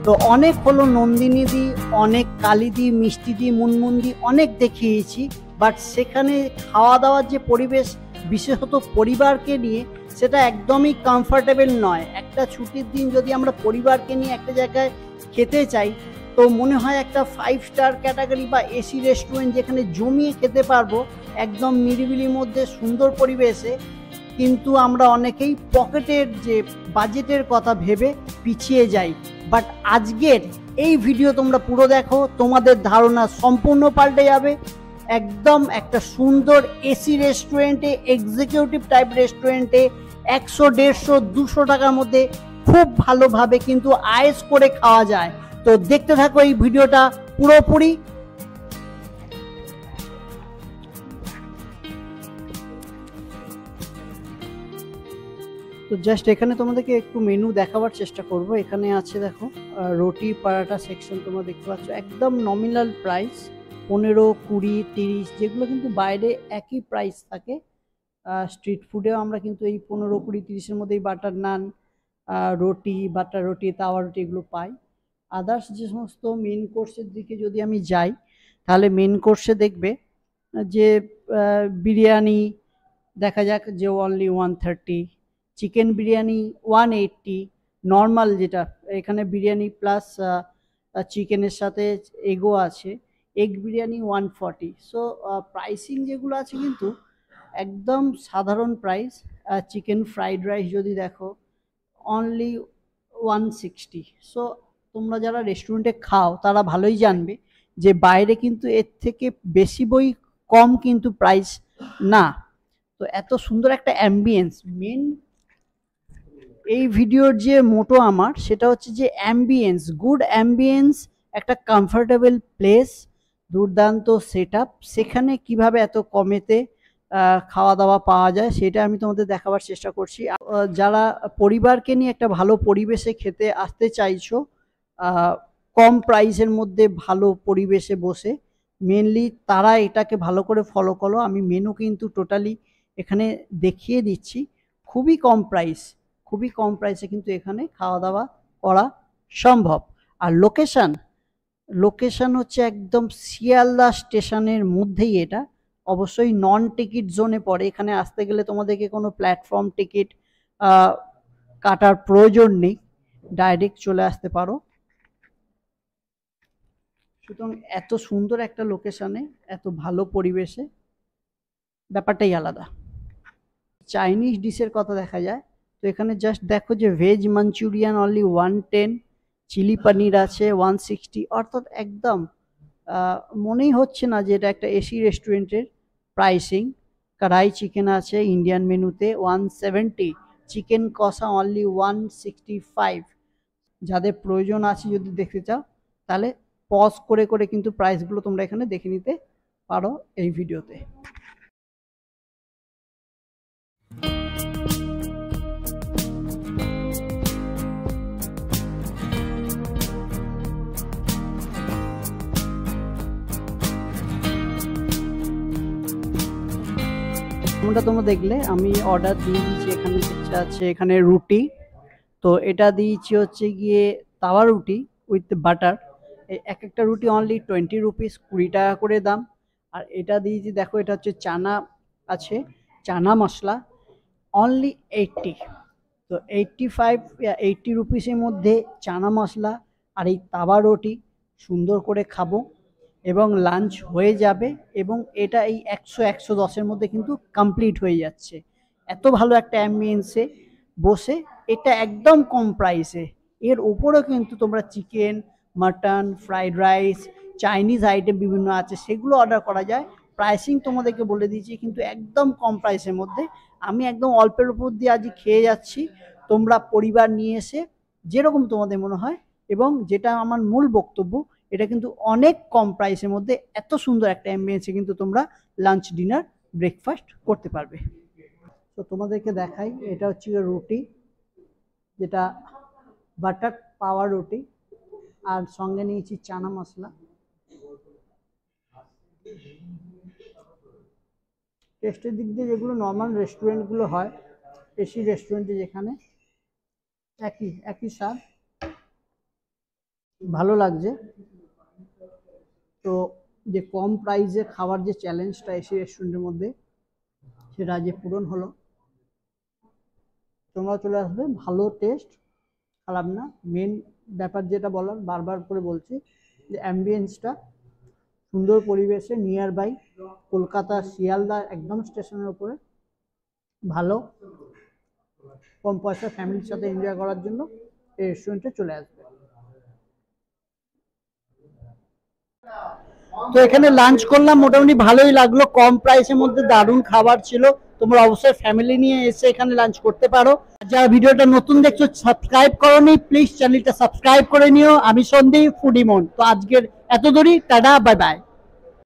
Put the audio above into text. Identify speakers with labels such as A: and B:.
A: তো অনেক হলো নন্দিনী দি, অনেক কালী দি, মিষ্টি দি, মুনমুন দি অনেক দেখিয়েছি, বাট সেখানে খাওয়া দাওয়ার যে পরিবেশ বিশেষত পরিবারকে নিয়ে সেটা একদমই কমফর্টেবল নয়। একটা ছুটির দিন যদি আমরা পরিবারকে নিয়ে একটা জায়গায় খেতে চাই তো মনে হয় একটা 5 স্টার ক্যাটাগরি বা এসি রেস্টুরেন্ট যেখানে জমিয়ে খেতে পারবো একদম নিরিবিলির মধ্যে সুন্দর পরিবেশে, কিন্তু আমরা অনেকেই পকেটের যে বাজেটের কথা ভেবে পিছিয়ে যাই। বাট আজকের এই ভিডিও তোমরা পুরো দেখো, তোমাদের ধারণা সম্পূর্ণ পাল্টে যাবে। একদম একটা সুন্দর এসি রেস্টুরেন্টে, এক্সিকিউটিভ টাইপ রেস্টুরেন্টে 100, 150, 200 টাকার মধ্যে খুব ভালোভাবে কিন্তু আয়েশ করে খাওয়া যায়। তো দেখতে থাকো এই ভিডিওটা পুরোপুরি। তো জাস্ট এখানে তোমাদেরকে একটু মেনু দেখাবার চেষ্টা করব। এখানে আছে দেখো রুটি পরাটা সেকশন, তোমরা দেখতে পাচ্ছ একদম নমিনাল প্রাইস 15, 20, 30, যেগুলো কিন্তু বাইরে একই প্রাইস থাকে। স্ট্রিট ফুডেও আমরা কিন্তু এই 15, 20, 30-এর মধ্যেই বাটার নান, রুটি, বাটার রুটি, তাওয়া রুটি এগুলো পাই। আদার্স যে সমস্ত মেন কোর্সের দিকে যদি আমি যাই তাহলে মেন কোর্সে দেখবে যে বিরিয়ানি দেখা যাক যে অনলি 130, চিকেন বিরিয়ানি 180, নর্মাল যেটা এখানে বিরিয়ানি প্লাস চিকেনের সাথে এগও আছে, এগ বিরিয়ানি 140। সো প্রাইসিং যেগুলো আছে কিন্তু একদম সাধারণ প্রাইস। চিকেন ফ্রাইড রাইস যদি দেখো অনলি 160। সো তোমরা যারা রেস্টুরেন্টে খাও তারা ভালোই জানবে যে বাইরে কিন্তু এর থেকে বেশি বই কম কিন্তু প্রাইস না। তো এত সুন্দর একটা অ্যাম্বিয়েন্স, মেন এই ভিডিওর যে মোটো আমার সেটা হচ্ছে যে অ্যাম্বিয়েন্স, গুড অ্যাম্বিয়েন্স, একটা কমফোর্টেবল প্লেস, দুর্দান্ত সেট আপ, সেখানে কিভাবে এত কমেতে খাওয়া দাওয়া পাওয়া যায় সেটা আমি তোমাদের দেখাবার চেষ্টা করছি। যারা পরিবারকে নিয়ে একটা ভালো পরিবেশে খেতে আসতে চাইছো, কম প্রাইসের মধ্যে ভালো পরিবেশে বসে, মেনলি তারা এটাকে ভালো করে ফলো করো। আমি মেনু কিন্তু টোটালি এখানে দেখিয়ে দিচ্ছি। খুবই কম প্রাইস, খুবই কম প্রাইসে কিন্তু এখানে খাওয়া দাওয়া করা সম্ভব। আর লোকেশন হচ্ছে একদম শিয়ালদা স্টেশনের মধ্যেই এটা, অবশ্যই নন টিকিট জোনে পড়ে। এখানে আসতে গেলে তোমাদেরকে কোনো প্ল্যাটফর্ম টিকিট কাটার প্রয়োজন নেই, ডাইরেক্ট চলে আসতে পারো। সুতরাং এত সুন্দর একটা লোকেশনে এত ভালো পরিবেশে ব্যাপারটাই আলাদা। চাইনিজ ডিশের কথা দেখা যায় তো এখানে জাস্ট দেখো যে ভেজ মাঞ্চুরিয়ান অনলি 110, চিলি পনির আছে 160, অর্থাৎ একদম মনেই হচ্ছে না যে এটা একটা এসি রেস্টুরেন্টের প্রাইসিং। কড়াই চিকেন আছে ইন্ডিয়ান মেনুতে 170, চিকেন কষা অনলি 165। যাদের প্রয়োজন আছে যদি দেখতে চাও তাহলে পজ করে করে কিন্তু প্রাইসগুলো তোমরা এখানে দেখে নিতে পারো এই ভিডিওতে। তোমরা দেখলে আমি অর্ডার দিয়ে দিয়েছি। এখানে যেটা আছে এখানে রুটি, তো এটা দিয়েছি হচ্ছে গিয়ে তাওয়া রুটি উইথ বাটার। এক একটা রুটি অনলি 20 রুপিস, 20 টাকা করে দাম। আর এটা দিয়েছি দেখো, এটা হচ্ছে চানা আছে, চানা মশলা অনলি 80। তো 85, 80 রুপিসের মধ্যে চানা মশলা আর এই তাওয়া রুটি সুন্দর করে খাবো এবং লাঞ্চ হয়ে যাবে। এবং এটা এই 100, 110-এর মধ্যে কিন্তু কমপ্লিট হয়ে যাচ্ছে। এত ভালো একটা অ্যাম্বিয়েন্সে বসে, এটা একদম কম প্রাইসে। এর উপরেও কিন্তু তোমরা chicken, mutton, fried rice, Chinese item বিভিন্ন আছে সেগুলো অর্ডার করা যায়। প্রাইসিং তোমাদেরকে বলে দিয়েছি কিন্তু একদম কম প্রাইসের মধ্যে। আমি একদম অল্পের উপর দিয়ে আজ খেয়ে যাচ্ছি। তোমরা পরিবার নিয়ে এসে যেরকম তোমাদের মনে হয়, এবং যেটা আমার মূল বক্তব্য, এটা কিন্তু অনেক কম প্রাইসের মধ্যে এত সুন্দর একটা অ্যাম্বিয়েন্সে কিন্তু তোমরা লাঞ্চ, ডিনার, ব্রেকফাস্ট করতে পারবে। তো তোমাদেরকে দেখাই, এটা হচ্ছে রুটি, যেটা বাটার পাওয়া রুটি, আর সঙ্গে নিয়েছি চানা মশলা। টেস্টের দিক দিয়ে যেগুলো নর্মাল রেস্টুরেন্টগুলো হয়, এসি রেস্টুরেন্টে যেখানে একই স্বাদ। ভালো লাগছে। তো যে কম প্রাইসে খাওয়ার যে চ্যালেঞ্জটা এসে রেস্টুরেন্টের মধ্যে, সেটা আজ পূরণ হলো। তোমরা চলে আসবে, ভালো টেস্ট, খারাপ না। মেন ব্যাপার যেটা বলার, বারবার করে বলছি, যে অ্যাম্বিয়েন্সটা সুন্দর, পরিবেশে নিয়ার বাই কলকাতা শিয়ালদা একদম স্টেশনের উপরে, ভালো, কম পয়সা ফ্যামিলির সাথে এনজয় করার জন্য এই রেস্টুরেন্টে চলে আসবে। তো এখানে লাঞ্চ করলাম, মোটামুটি ভালোই লাগলো, কম প্রাইসের মধ্যে দারুণ খাবার ছিল। তোমরা অবশ্যই ফ্যামিলি নিয়ে এসে এখানে লাঞ্চ করতে পারো। যারা ভিডিওটা নতুন দেখছো, সাবস্ক্রাইব করোনি, প্লিজ চ্যানেলটা সাবস্ক্রাইব করে নিও। আমি সন্দীপ ফুডিমন। তো আজকের এত দূরই, টাটা, বাই বাই।